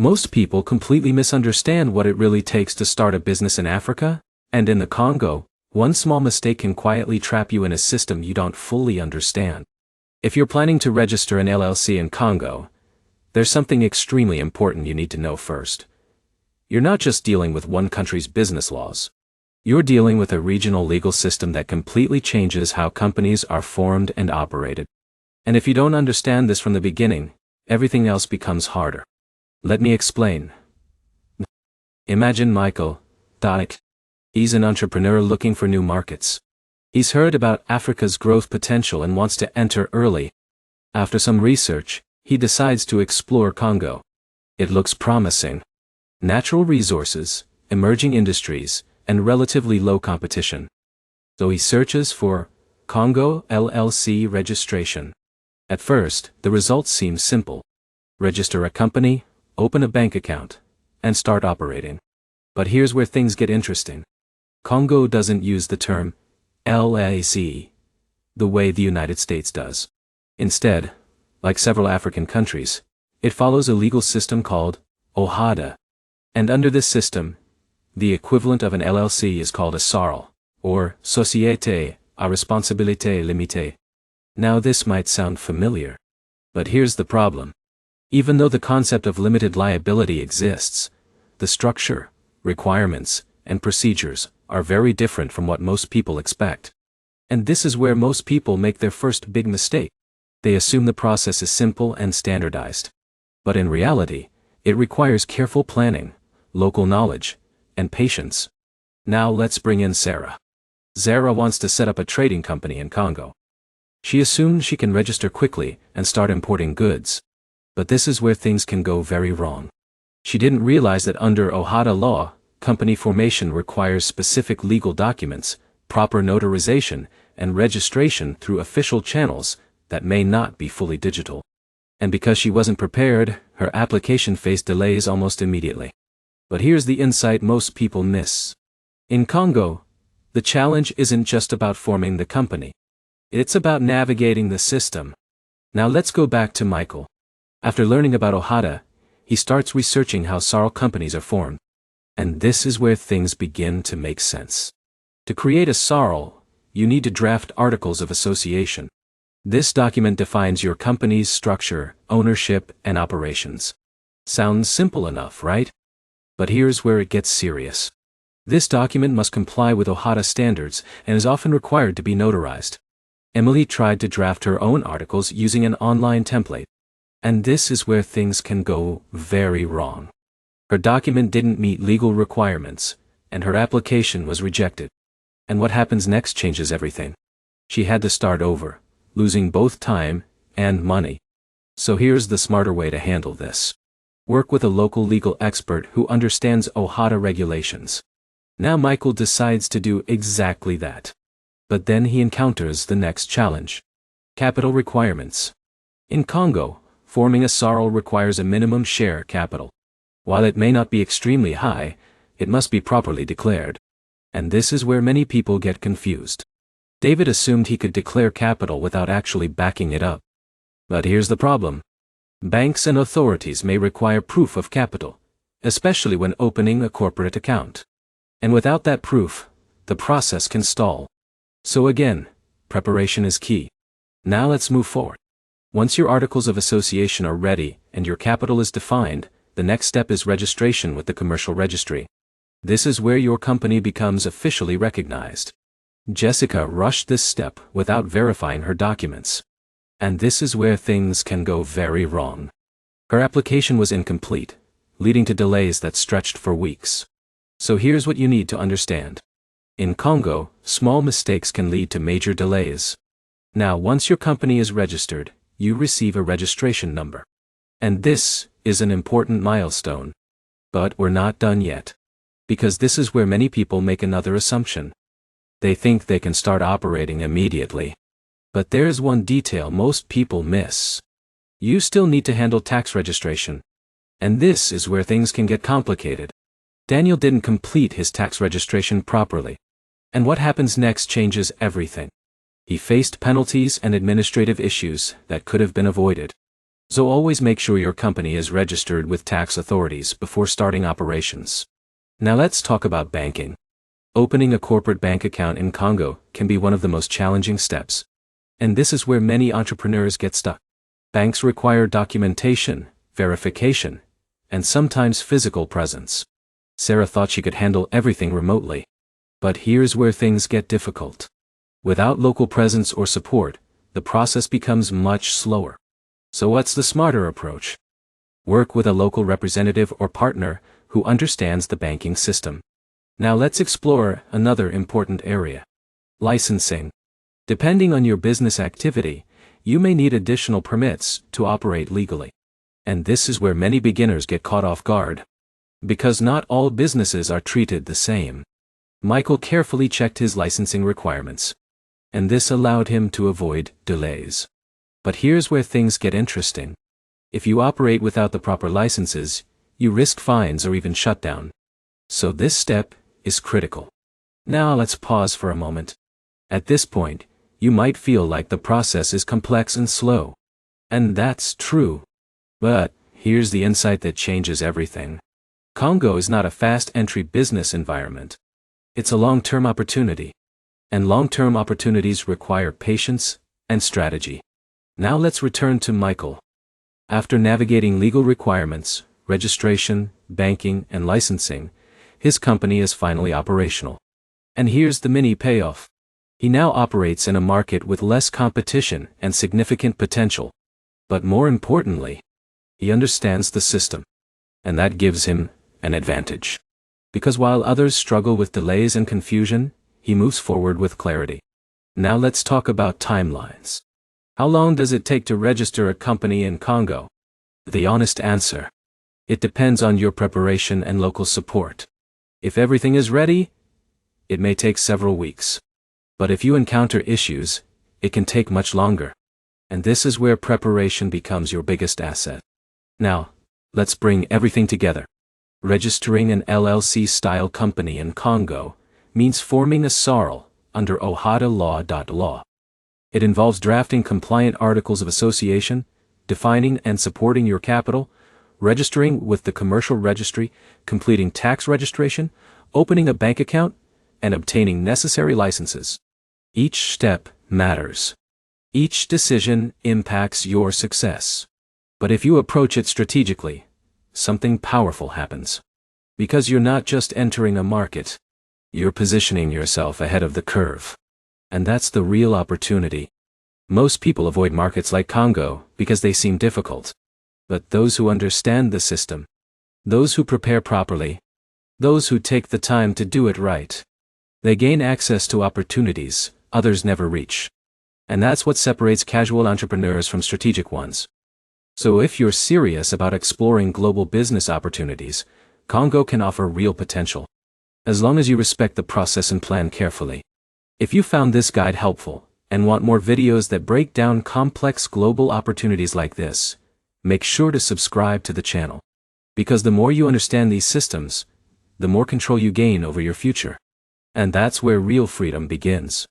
Most people completely misunderstand what it really takes to start a business in Africa, and in the Congo, one small mistake can quietly trap you in a system you don't fully understand. If you're planning to register an LLC in Congo, there's something extremely important you need to know first. You're not just dealing with one country's business laws. You're dealing with a regional legal system that completely changes how companies are formed and operated. And if you don't understand this from the beginning, everything else becomes harder. Let me explain. Imagine Michael. He's an entrepreneur looking for new markets. He's heard about Africa's growth potential and wants to enter early. After some research, he decides to explore Congo. It looks promising. Natural resources, emerging industries, and relatively low competition. So he searches for Congo LLC registration. At first, the results seem simple. Register a company, open a bank account, and start operating. But here's where things get interesting. Congo doesn't use the term LLC the way the United States does. Instead, like several African countries, it follows a legal system called OHADA. And under this system, the equivalent of an LLC is called a SARL, or Société à Responsabilité Limitée. Now this might sound familiar. But here's the problem. Even though the concept of limited liability exists, the structure, requirements, and procedures are very different from what most people expect. And this is where most people make their first big mistake. They assume the process is simple and standardized. But in reality, it requires careful planning, local knowledge, and patience. Now let's bring in Sarah. Sarah wants to set up a trading company in Congo. She assumed she can register quickly and start importing goods. But this is where things can go very wrong. She didn't realize that under OHADA law, company formation requires specific legal documents, proper notarization, and registration through official channels that may not be fully digital. And because she wasn't prepared, her application faced delays almost immediately. But here's the insight most people miss. In Congo, the challenge isn't just about forming the company. It's about navigating the system. Now let's go back to Michael. After learning about OHADA, he starts researching how SARL companies are formed. And this is where things begin to make sense. To create a SARL, you need to draft Articles of Association. This document defines your company's structure, ownership, and operations. Sounds simple enough, right? But here's where it gets serious. This document must comply with OHADA standards and is often required to be notarized. Emily tried to draft her own articles using an online template. And this is where things can go very wrong. Her document didn't meet legal requirements, and her application was rejected. And what happens next changes everything. She had to start over, losing both time and money. So here's the smarter way to handle this. Work with a local legal expert who understands OHADA regulations. Now Michael decides to do exactly that. But then he encounters the next challenge. Capital requirements. In Congo, forming a SARL requires a minimum share capital. While it may not be extremely high, it must be properly declared. And this is where many people get confused. David assumed he could declare capital without actually backing it up. But here's the problem. Banks and authorities may require proof of capital, especially when opening a corporate account. And without that proof, the process can stall. So again, preparation is key. Now let's move forward. Once your Articles of Association are ready and your capital is defined, the next step is registration with the commercial registry. This is where your company becomes officially recognized. Jessica rushed this step without verifying her documents. And this is where things can go very wrong. Her application was incomplete, leading to delays that stretched for weeks. So here's what you need to understand. In Congo, small mistakes can lead to major delays. Now, once your company is registered, you receive a registration number. And this is an important milestone. But we're not done yet. Because this is where many people make another assumption. They think they can start operating immediately. But there's one detail most people miss. You still need to handle tax registration. And this is where things can get complicated. Daniel didn't complete his tax registration properly. And what happens next changes everything. He faced penalties and administrative issues that could have been avoided. So always make sure your company is registered with tax authorities before starting operations. Now let's talk about banking. Opening a corporate bank account in Congo can be one of the most challenging steps. And this is where many entrepreneurs get stuck. Banks require documentation, verification, and sometimes physical presence. Sarah thought she could handle everything remotely. But here's where things get difficult. Without local presence or support, the process becomes much slower. So what's the smarter approach? Work with a local representative or partner who understands the banking system. Now let's explore another important area. Licensing. Depending on your business activity, you may need additional permits to operate legally. And this is where many beginners get caught off guard. Because not all businesses are treated the same. Michael carefully checked his licensing requirements. And this allowed him to avoid delays. But here's where things get interesting. If you operate without the proper licenses, you risk fines or even shutdown. So this step is critical. Now let's pause for a moment. At this point, you might feel like the process is complex and slow. And that's true. But here's the insight that changes everything. Congo is not a fast entry business environment. It's a long-term opportunity. And long-term opportunities require patience and strategy. Now let's return to Michael. After navigating legal requirements, registration, banking, and licensing, his company is finally operational. And here's the mini payoff. He now operates in a market with less competition and significant potential. But more importantly, he understands the system. And that gives him an advantage. Because while others struggle with delays and confusion, he moves forward with clarity. Now let's talk about timelines. How long does it take to register a company in Congo? The honest answer. It depends on your preparation and local support. If everything is ready, it may take several weeks. But if you encounter issues, it can take much longer. And this is where preparation becomes your biggest asset. Now, let's bring everything together. Registering an LLC-style company in Congo means forming a SARL under OHADA law. It involves drafting compliant articles of association, defining and supporting your capital, registering with the commercial registry, completing tax registration, opening a bank account, and obtaining necessary licenses. Each step matters. Each decision impacts your success. But if you approach it strategically, something powerful happens. Because you're not just entering a market, you're positioning yourself ahead of the curve. And that's the real opportunity. Most people avoid markets like Congo because they seem difficult. But those who understand the system, those who prepare properly, those who take the time to do it right, they gain access to opportunities others never reach. And that's what separates casual entrepreneurs from strategic ones. So if you're serious about exploring global business opportunities, Congo can offer real potential. As long as you respect the process and plan carefully. If you found this guide helpful, and want more videos that break down complex global opportunities like this, make sure to subscribe to the channel. Because the more you understand these systems, the more control you gain over your future. And that's where real freedom begins.